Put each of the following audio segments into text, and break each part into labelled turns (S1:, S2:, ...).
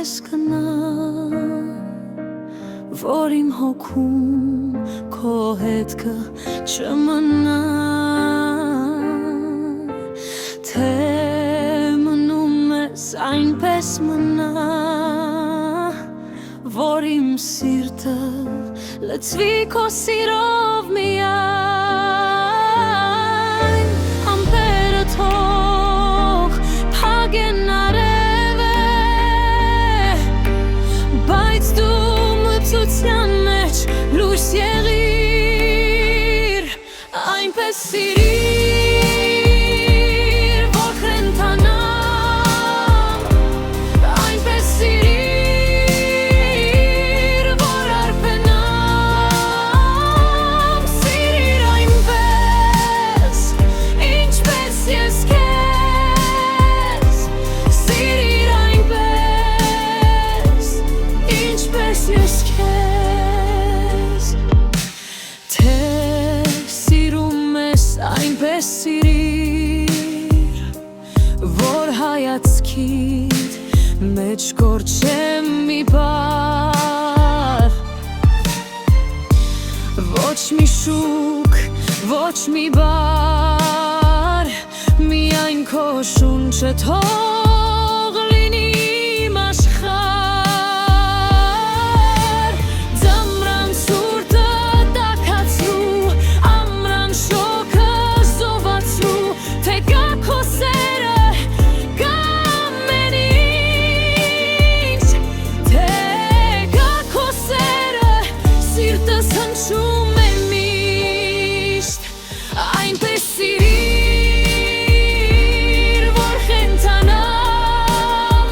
S1: պես կնա, որ իմ հոգում քո հետքը չմնա, թե մնում ես այնպես մնա, որ իմ սիրտը լցվի քո սիրով միայն, ամպերը թող փագեն արևը, բայց դու մթության մեջ լույս եղիր, այնպես սիրիր, որ խենթանամ, այնպես սիրիր, որ արփենամ, սիրիր այնպես, ինչպես ես քեզ, սիրիր այնպես, ինչպես ես քեզ, թե սիրում ես այնպես սիրիր, որ հայացքիդ մեջ կորչեմ մի բար, ոչ մի շուք, ոչ մի բար, միայն քո շունչը թող լինի իմ աշխարհ, ձմռան ցուրտը տաքացնու, ամռան շոգը զովացնու, թե գա քո սերը, գա ամեն ինչ, թե գա քո սերը, սիրտս հնչում է միշտ, այնպես սիրիր, որ խենթանամ,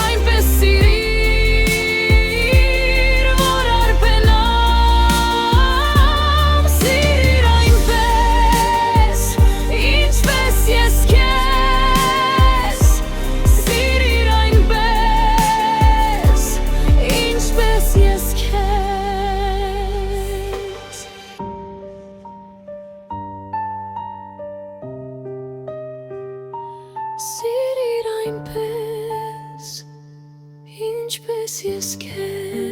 S1: այնպես սիրիր, որ արփենամ, սիրիր այնպես, ինչպես ես քեզ, սիրիր այնպես, ինչպես ես քեզ, սիրիր այնպես, ինչպես ես քեզ